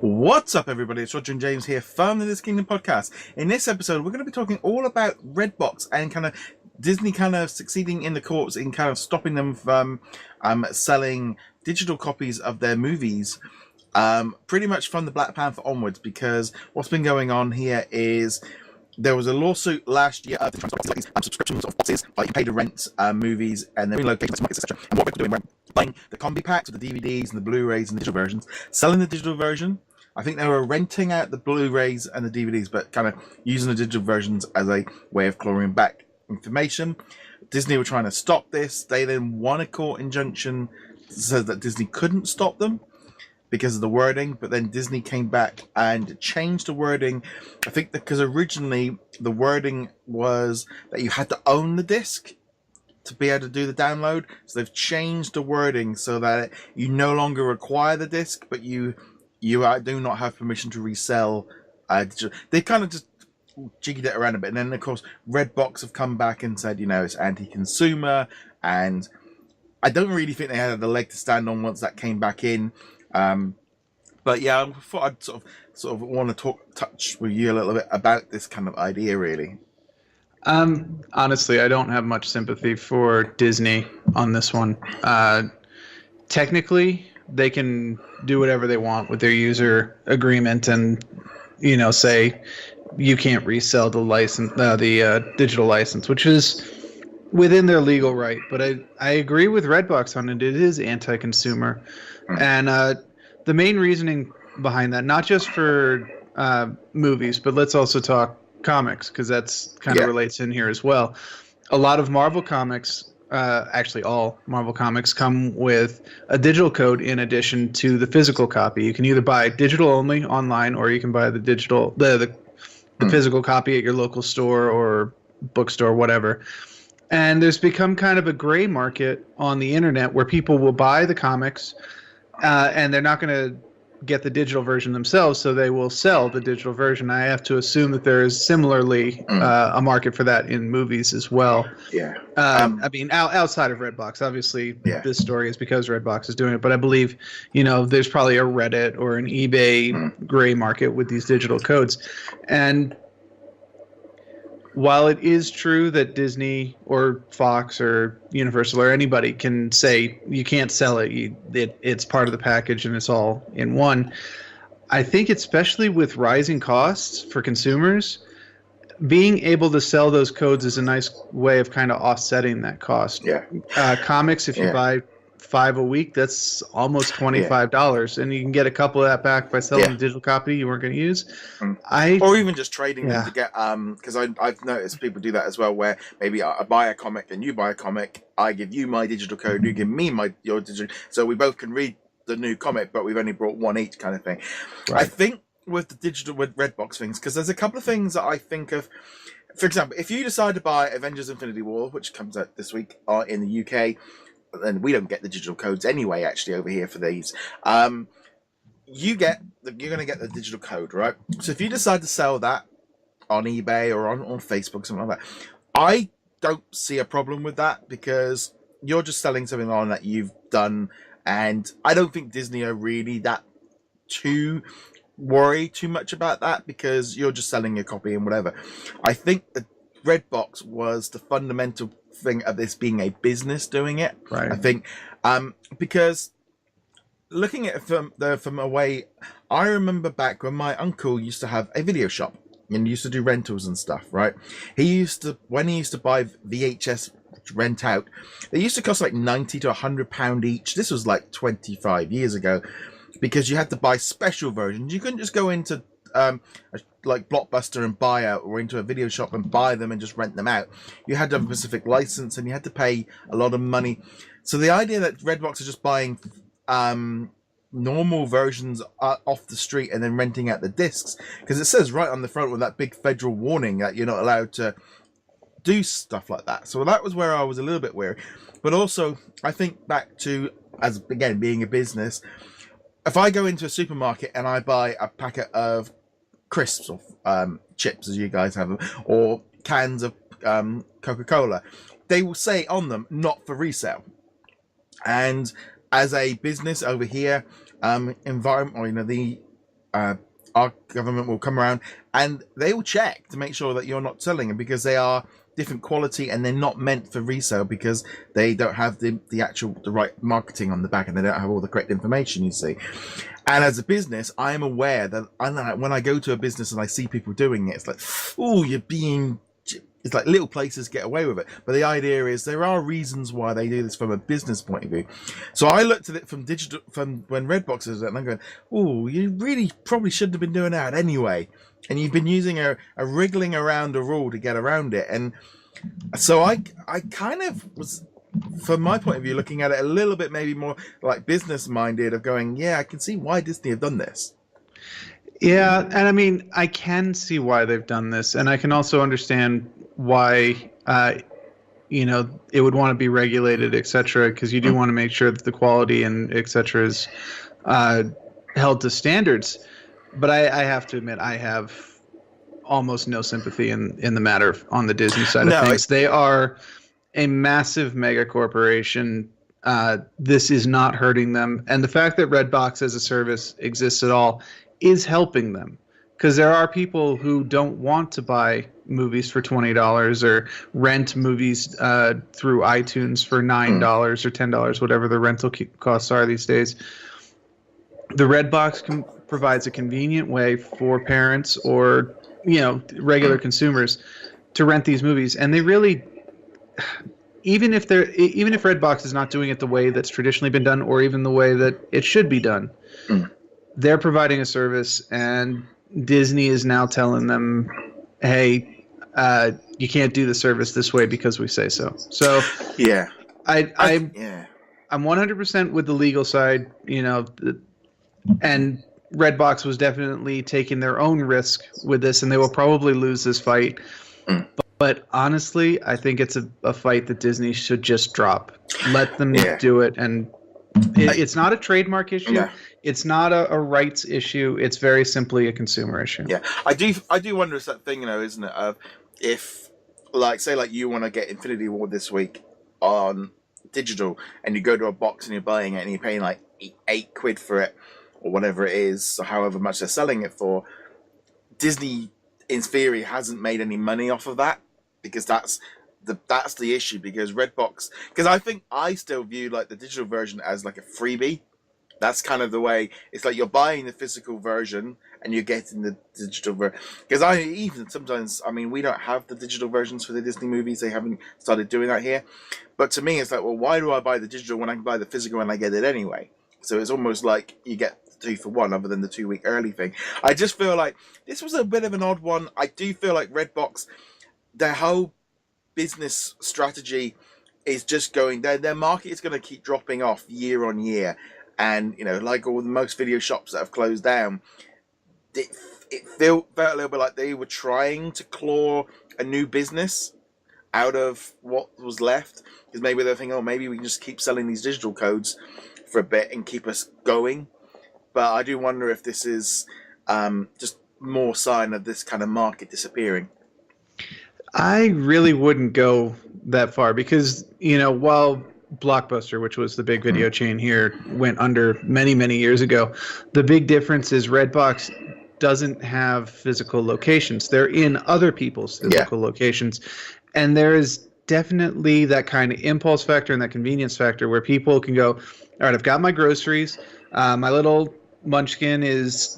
What's up, everybody? It's Roger and James here from the DisKingdom Podcast. In this episode, we're going to be talking all about Redbox and kind of Disney kind of succeeding in the courts in kind of stopping them from selling digital copies of their movies pretty much from the Black Panther onwards, because what's been going on here is there was a lawsuit last year of subscriptions of boxes, like you pay to rent movies and then relocating to markets, etc. And what we're doing, we're buying the combi packs with the DVDs and the Blu-rays and the digital versions, selling the digital version. I think they were renting out the Blu-rays and the DVDs, but kind of using the digital versions as a way of clawing back information. Disney were trying to stop this. They then won a court injunction so that Disney couldn't stop them because of the wording, but then Disney came back and changed the wording. I think because originally the wording was that you had to own the disc to be able to do the download. So they've changed the wording so that you no longer require the disc, but you do not have permission to resell. They kind of just jiggied it around a bit. And then, of course, Redbox have come back and said, it's anti-consumer. And I don't really think they had the leg to stand on once that came back in. But yeah, I thought I'd sort of want to touch with you a little bit about this kind of idea, really. Honestly, I don't have much sympathy for Disney on this one. Technically, they can do whatever they want with their user agreement and, say you can't resell the license, the digital license, which is within their legal right. But I agree with Redbox on it. It is anti-consumer. And the main reasoning behind that, not just for movies, but let's also talk comics, because that's kind of relates in here as well. A lot of Marvel comics, actually all Marvel comics, come with a digital code in addition to the physical copy. You can either buy digital only online, or you can buy the digital, the physical copy at your local store or bookstore, whatever. And there's become kind of a gray market on the internet where people will buy the comics and they're not going to get the digital version themselves, so they will sell the digital version. I have to assume that there is similarly a market for that in movies as well. Yeah. I mean, outside of Redbox, obviously, this story is because Redbox is doing it. But I believe, there's probably a Reddit or an eBay gray market with these digital codes. And while it is true that Disney or Fox or Universal or anybody can say you can't sell it, it's part of the package and it's all in one, I think especially with rising costs for consumers, being able to sell those codes is a nice way of kind of offsetting that cost. Yeah. Comics, if you buy 5 a week, that's almost $25, and you can get a couple of that back by selling the digital copy you weren't going to use. Or even just trading them to get, because I've noticed people do that as well, where maybe I buy a comic and you buy a comic, I give you my digital code, you give me your digital, so we both can read the new comic, but we've only brought one each, kind of thing. Right. I think with the digital, with Redbox things, because there's a couple of things that I think of. For example, if you decide to buy Avengers Infinity War, which comes out this week in the UK, and we don't get the digital codes anyway, actually, over here for these. You're going to get the digital code, right? So if you decide to sell that on eBay or on Facebook, something like that, I don't see a problem with that, because you're just selling something on that you've done, and I don't think Disney are really that too worried too much about that, because you're just selling a copy and whatever. I think that Redbox was the fundamental thing of this being a business doing it. Right. I think because looking at it from a way, I remember back when my uncle used to have a video shop and used to do rentals and stuff, right? When he used to buy VHS rent out, they used to cost like £90 to £100 each. This was like 25 years ago, because you had to buy special versions. You couldn't just go into like Blockbuster and buy out, or into a video shop and buy them and just rent them out. You had to have a specific license, and you had to pay a lot of money. So the idea that Redbox is just buying normal versions off the street and then renting out the discs, because it says right on the front with that big federal warning that you're not allowed to do stuff like that. So that was where I was a little bit wary. But also, I think back to, as again being a business, if I go into a supermarket and I buy a packet of crisps or chips, as you guys have them, or cans of Coca-Cola, they will say on them, not for resale. And as a business over here, environment, or the our government will come around and they will check to make sure that you're not selling them, because they are different quality and they're not meant for resale because they don't have the right marketing on the back and they don't have all the correct information, you see. And as a business, I am aware that when I go to a business and I see people doing it, it's like, oh, it's like little places get away with it. But the idea is there are reasons why they do this from a business point of view. So I looked at it from when Redbox was it, and I'm going, oh, you really probably shouldn't have been doing that anyway. And you've been using a wriggling around a rule to get around it. And so I kind of was, from my point of view, looking at it a little bit maybe more like business minded, of going, yeah, I can see why Disney have done this. Yeah, and I mean, I can see why they've done this, and I can also understand why it would want to be regulated, etc., because you do want to make sure that the quality and etc. is held to standards. But I have to admit, I have almost no sympathy in the matter on the Disney side of things. They are a massive mega corporation. This is not hurting them, and the fact that Redbox as a service exists at all is helping them, because there are people who don't want to buy movies for $20 or rent movies through iTunes for $9 or $10, whatever the rental costs are these days. The Redbox provides a convenient way for parents or regular consumers to rent these movies, and they really, even if Redbox is not doing it the way that's traditionally been done, or even the way that it should be done, they're providing a service, and Disney is now telling them, hey, you can't do the service this way because we say so. So yeah, I'm 100% with the legal side, and Redbox was definitely taking their own risk with this, and they will probably lose this fight. But honestly, I think it's a fight that Disney should just drop. Let them do it, and it's not a trademark issue. Yeah. It's not a rights issue. It's very simply a consumer issue. Yeah, I do wonder, it's that thing, isn't it? Of if, say you want to get Infinity War this week on digital, and you go to a box and you're buying it and you're paying like £8 for it, or whatever it is, or however much they're selling it for. Disney, in theory, hasn't made any money off of that, because that's the issue. Because Redbox, because I think I still view like the digital version as like a freebie. That's kind of the way. It's like you're buying the physical version and you're getting the digital version. Because sometimes, we don't have the digital versions for the Disney movies. They haven't started doing that here. But to me, it's like, well, why do I buy the digital when I can buy the physical and I get it anyway? So it's almost like you get 2 for 1, other than the 2 week early thing. I just feel like this was a bit of an odd one. I do feel like Redbox, their whole business strategy is just going, their market is going to keep dropping off year on year. And, like all the most video shops that have closed down, it felt a little bit like they were trying to claw a new business out of what was left. Because maybe they're thinking, maybe we can just keep selling these digital codes for a bit and keep us going. But I do wonder if this is just more sign of this kind of market disappearing. I really wouldn't go that far, because, while Blockbuster, which was the big video chain here, went under many, many years ago, the big difference is Redbox doesn't have physical locations. They're in other people's physical locations. And there is definitely that kind of impulse factor and that convenience factor where people can go, all right, I've got my groceries. My little munchkin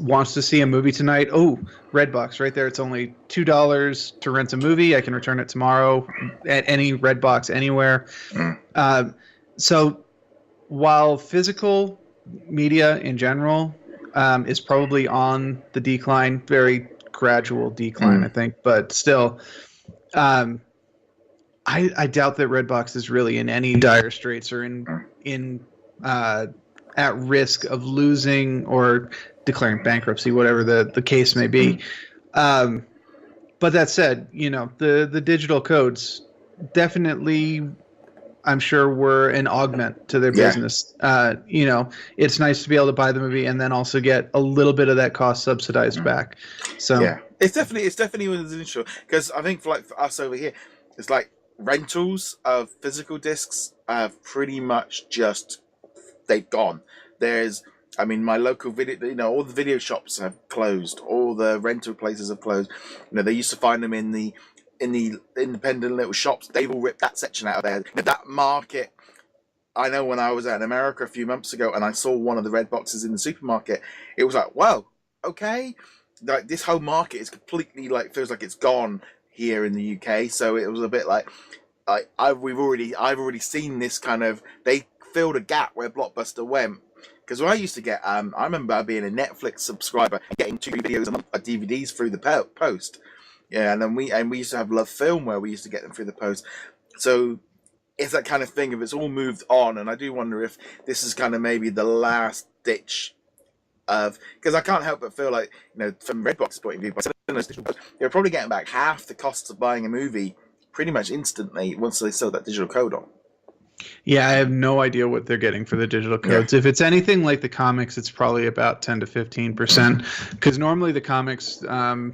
wants to see a movie tonight. Oh, Redbox right there. It's only $2 to rent a movie. I can return it tomorrow at any Redbox anywhere. So while physical media in general is probably on the decline, very gradual decline, I think, but still, I doubt that Redbox is really in any dire straits or in at risk of losing or declaring bankruptcy, whatever the case may be. But that said, the digital codes definitely, I'm sure, were an augment to their business. It's nice to be able to buy the movie and then also get a little bit of that cost subsidized back. So yeah, it's definitely an issue, because I think for us over here, it's like rentals of physical discs have pretty much just, they've gone. There's I mean, my local video, all the video shops have closed. All the rental places have closed. They used to find them in the independent little shops. They've all ripped that section out of there. That market. I know when I was out in America a few months ago and I saw one of the red boxes in the supermarket, it was like, wow, okay. Like, this whole market is completely feels like it's gone here in the UK. So it was a bit like I've already seen this kind of, they filled a gap where Blockbuster went. Because when I used to get, I remember being a Netflix subscriber and getting 2 videos a month of DVDs through the post. Yeah, and then we used to have Love Film where we used to get them through the post. So it's that kind of thing. If it's all moved on, and I do wonder if this is kind of maybe the last ditch of, because I can't help but feel like, from Redbox's point of view, they're probably getting back half the costs of buying a movie pretty much instantly once they sell that digital code on. Yeah, I have no idea what they're getting for the digital codes. Yeah. If it's anything like the comics, it's probably about 10 to 15%. Because normally the comics, well,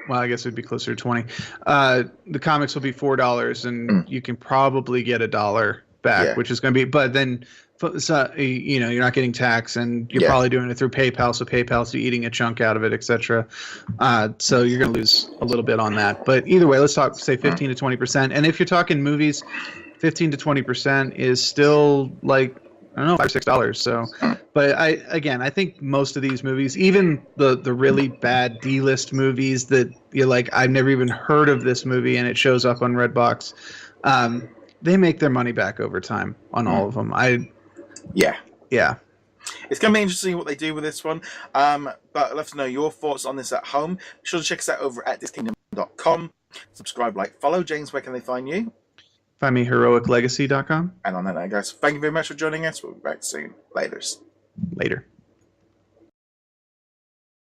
I guess it would be closer to 20. The comics will be $4, and you can probably get $1 back, which is going to be. But then, you're not getting tax, and you're probably doing it through PayPal. So PayPal's eating a chunk out of it, etc. So you're going to lose a little bit on that. But either way, let's say 15 to 20%. And if you're talking movies, 15 to 20% is still like, I don't know, $5 or $6. So, but I think most of these movies, even the really bad D-list movies that you're like, I've never even heard of this movie, and it shows up on Redbox, they make their money back over time on all of them. Yeah. It's going to be interesting what they do with this one. But let us know your thoughts on this at home. Be sure to check us out over at DisKingdom.com. Subscribe, follow. James, where can they find you? Find me heroiclegacy.com. And on that note, guys, thank you very much for joining us. We'll be back soon. Later.